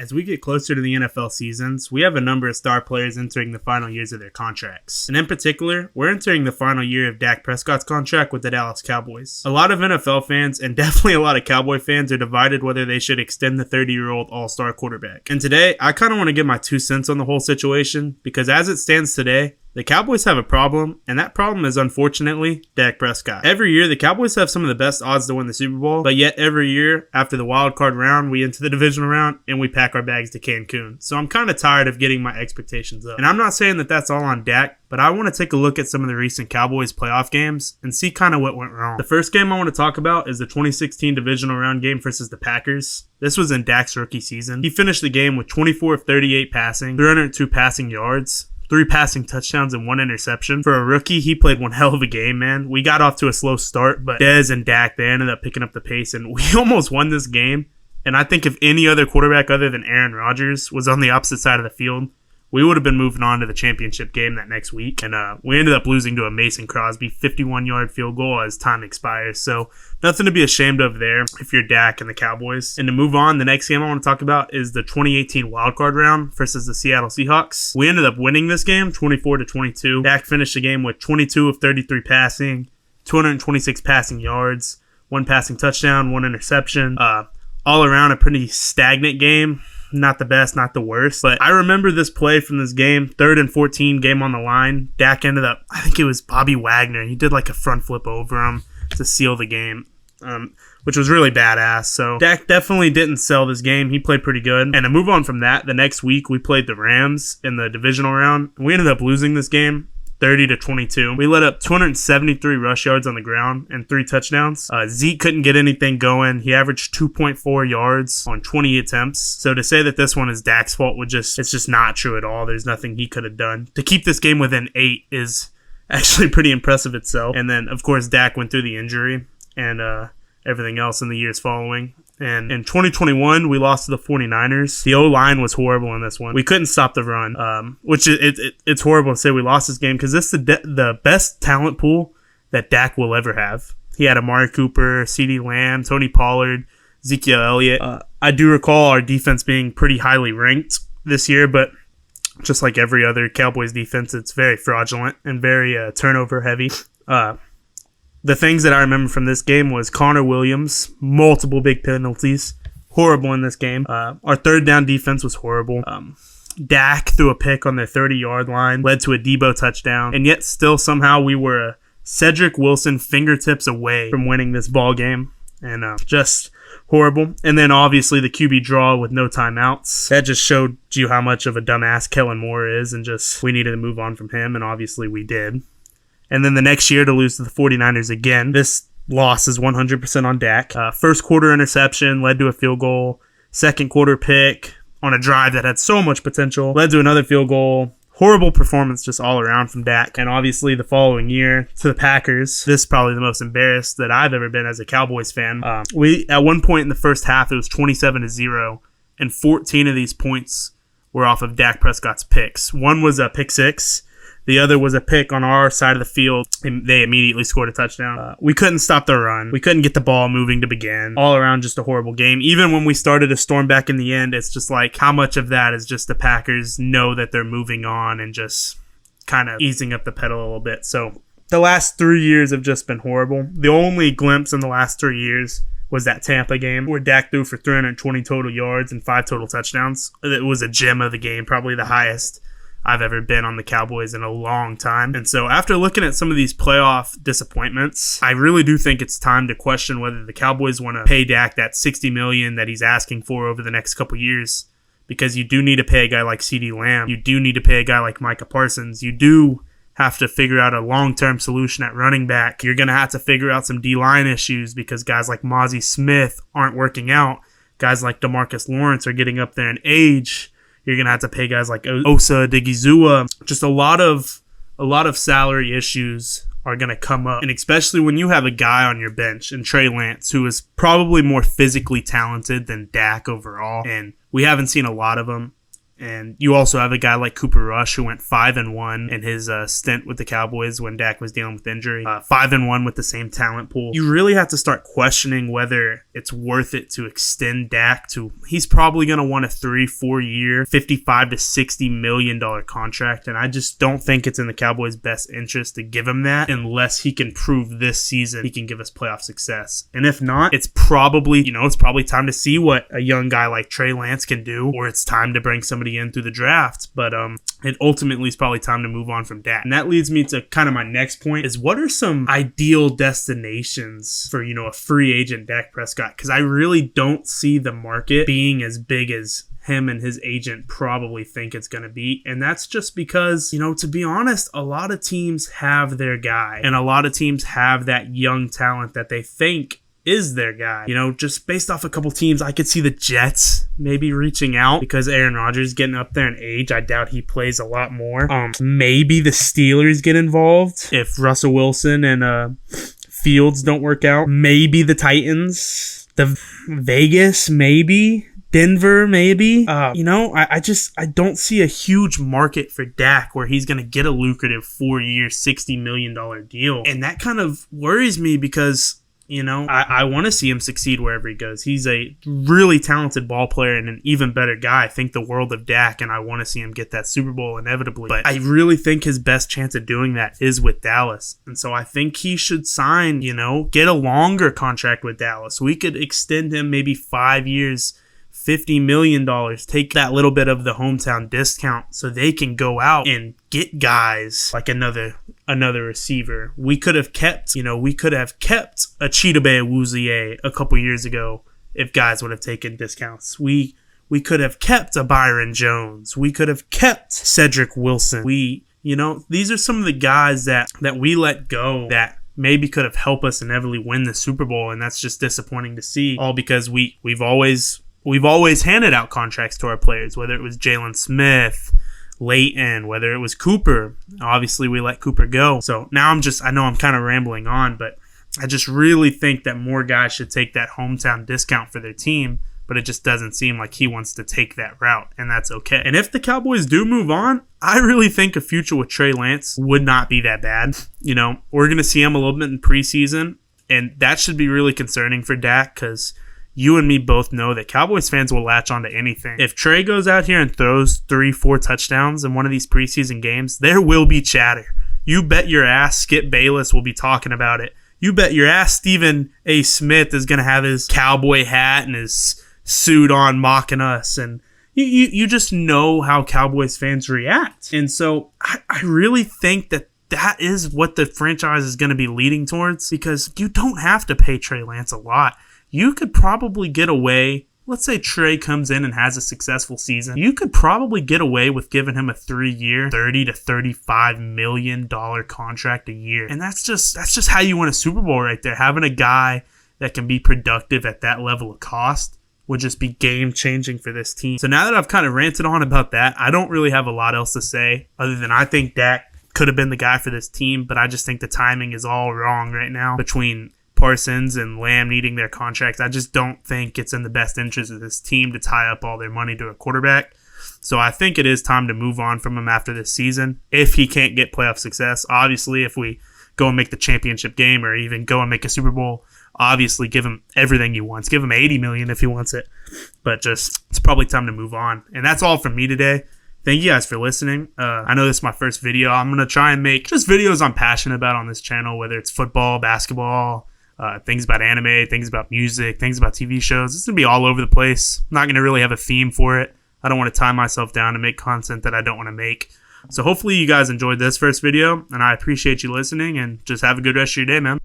As we get closer to the NFL seasons, we have a number of star players entering the final years of their contracts. And in particular, we're entering the final year of Dak Prescott's contract with the Dallas Cowboys. A lot of NFL fans, and definitely a lot of Cowboy fans, are divided whether they should extend the 30-year-old all-star quarterback. And today, I kind of want to give my 2 cents on the whole situation, because as it stands today, the Cowboys have a problem, and that problem is unfortunately Dak Prescott. Every year, the Cowboys have some of the best odds to win the Super Bowl, but yet every year, after the wild card round, we enter the divisional round, and we pack our bags to Cancun. So I'm kind of tired of getting my expectations up. And I'm not saying that that's all on Dak, but I want to take a look at some of the recent Cowboys playoff games and see kind of what went wrong. The first game I want to talk about is the 2016 divisional round game versus the Packers. This was in Dak's rookie season. He finished the game with 24 of 38 passing, 302 passing yards, 3 passing touchdowns and 1 interception. For a rookie, he played one hell of a game, man. We got off to a slow start, but Dez and Dak, they ended up picking up the pace, and we almost won this game. And I think if any other quarterback other than Aaron Rodgers was on the opposite side of the field, we would have been moving on to the championship game that next week. And we ended up losing to a Mason Crosby 51-yard field goal as time expires. So nothing to be ashamed of there if you're Dak and the Cowboys. And to move on, the next game I want to talk about is the 2018 wildcard round versus the Seattle Seahawks. We ended up winning this game 24-22. Dak finished the game with 22 of 33 passing, 226 passing yards, 1 passing touchdown, 1 interception. All around a pretty stagnant game. Not the best, not the worst. But I remember this play from this game, 3rd and 14, game on the line. Dak ended up, I think it was Bobby Wagner. He did like a front flip over him to seal the game, which was really badass. So Dak definitely didn't sell this game. He played pretty good. And to move on from that, the next week we played the Rams in the divisional round. We ended up losing this game 30-22. We let up 273 rush yards on the ground and 3 touchdowns. Zeke couldn't get anything going. He averaged 2.4 yards on 20 attempts. So to say that this one is Dak's fault it's just not true at all. There's nothing he could have done. To keep this game within 8 is actually pretty impressive itself. And then, of course, Dak went through the injury and everything else in the years following. And in 2021, we lost to the 49ers. The O-line was horrible in this one. We couldn't stop the run, which it's horrible to say we lost this game because this is the best talent pool that Dak will ever have. He had Amari Cooper, CeeDee Lamb, Tony Pollard, Ezekiel Elliott. I do recall our defense being pretty highly ranked this year, but just like every other Cowboys defense, it's very fraudulent and very turnover heavy. The things that I remember from this game was Connor Williams, multiple big penalties, horrible in this game. Our third down defense was horrible. Dak threw a pick on their 30-yard line, led to a Debo touchdown, and yet still somehow we were a Cedric Wilson fingertips away from winning this ball game, and just horrible. And then obviously the QB draw with no timeouts. That just showed you how much of a dumbass Kellen Moore is, and just we needed to move on from him, and obviously we did. And then the next year to lose to the 49ers again. This loss is 100% on Dak. First quarter interception led to a field goal. Second quarter pick on a drive that had so much potential led to another field goal. Horrible performance just all around from Dak. And obviously the following year to the Packers. This is probably the most embarrassed that I've ever been as a Cowboys fan. We at one point in the first half, it was 27-0. And 14 of these points were off of Dak Prescott's picks. One was a pick 6. The other was a pick on our side of the field, and they immediately scored a touchdown. We couldn't stop the run. We couldn't get the ball moving to begin. All around, just a horrible game. Even when we started to storm back in the end, it's just like how much of that is just the Packers know that they're moving on and just kind of easing up the pedal a little bit. So the last 3 years have just been horrible. The only glimpse in the last 3 years was that Tampa game where Dak threw for 320 total yards and 5 total touchdowns. It was a gem of the game, probably the highest I've ever been on the Cowboys in a long time. And so after looking at some of these playoff disappointments, I really do think it's time to question whether the Cowboys want to pay Dak that $60 million that he's asking for over the next couple years, because you do need to pay a guy like CeeDee Lamb. You do need to pay a guy like Micah Parsons. You do have to figure out a long-term solution at running back. You're going to have to figure out some D-line issues because guys like Mozzie Smith aren't working out. Guys like DeMarcus Lawrence are getting up there in age. You're going to have to pay guys like Osa Odighizuwa. Just a lot of salary issues are going to come up. And especially when you have a guy on your bench in Trey Lance who is probably more physically talented than Dak overall. And we haven't seen a lot of them. And you also have a guy like Cooper Rush who went 5-1 in his stint with the Cowboys when Dak was dealing with injury. 5-1 with the same talent pool. You really have to start questioning whether it's worth it to extend Dak to. He's probably going to want a 3-4 year, $55 to $60 million contract, and I just don't think it's in the Cowboys' best interest to give him that unless he can prove this season he can give us playoff success. And if not, it's probably time to see what a young guy like Trey Lance can do, or it's time to bring somebody in through the draft. But it ultimately is probably time to move on from Dak. And that leads me to kind of my next point is what are some ideal destinations for, a free agent Dak Prescott? Because I really don't see the market being as big as him and his agent probably think it's going to be. And that's just because, to be honest, a lot of teams have their guy and a lot of teams have that young talent that they think is their guy. Just based off a couple teams, I could see the Jets maybe reaching out because Aaron Rodgers is getting up there in age. I doubt he plays a lot more. Maybe the Steelers get involved if Russell Wilson and Fields don't work out. Maybe the Titans, the Vegas, maybe Denver, maybe. I don't see a huge market for Dak where he's going to get a lucrative 4-year, $60 million deal. And that kind of worries me because I want to see him succeed wherever he goes. He's a really talented ball player and an even better guy. I think the world of Dak, and I want to see him get that Super Bowl inevitably. But I really think his best chance of doing that is with Dallas. And so I think he should sign, get a longer contract with Dallas. We could extend him maybe 5 years, $50 million, take that little bit of the hometown discount so they can go out and get guys like another receiver. We could have kept a Chidobe Awuzie a couple years ago if guys would have taken discounts. We could have kept a Byron Jones. We could have kept Cedric Wilson. These are some of the guys that we let go that maybe could have helped us inevitably win the Super Bowl, and that's just disappointing to see, all because we've always handed out contracts to our players, whether it was Jalen Smith, Leighton, whether it was Cooper. Obviously, we let Cooper go. So now I know I'm kind of rambling on, but I just really think that more guys should take that hometown discount for their team, but it just doesn't seem like he wants to take that route, and that's okay. And if the Cowboys do move on, I really think a future with Trey Lance would not be that bad. We're going to see him a little bit in preseason, and that should be really concerning for Dak because you and me both know that Cowboys fans will latch onto anything. If Trey goes out here and throws 3-4 touchdowns in one of these preseason games, there will be chatter. You bet your ass Skip Bayless will be talking about it. You bet your ass Stephen A. Smith is going to have his cowboy hat and his suit on mocking us. And you just know how Cowboys fans react. And so I really think that is what the franchise is going to be leading towards, because you don't have to pay Trey Lance a lot. You could probably get away, let's say Trey comes in and has a successful season, you could probably get away with giving him a 3-year, $30 to $35 million contract a year. And that's just how you win a Super Bowl right there. Having a guy that can be productive at that level of cost would just be game-changing for this team. So now that I've kind of ranted on about that, I don't really have a lot else to say other than I think Dak could have been the guy for this team, but I just think the timing is all wrong right now between Parsons and Lamb needing their contracts. I just don't think it's in the best interest of this team to tie up all their money to a quarterback. So I think it is time to move on from him after this season if he can't get playoff success. Obviously, if we go and make the championship game or even go and make a Super Bowl, obviously give him everything he wants. Give him $80 million if he wants it. But just it's probably time to move on. And that's all from me today. Thank you guys for listening. I know this is my first video. I'm going to try and make just videos I'm passionate about on this channel, whether it's football, basketball, things about anime, things about music, things about TV shows. It's going to be all over the place. I'm not going to really have a theme for it. I don't want to tie myself down to make content that I don't want to make. So hopefully you guys enjoyed this first video, and I appreciate you listening, and just have a good rest of your day, man.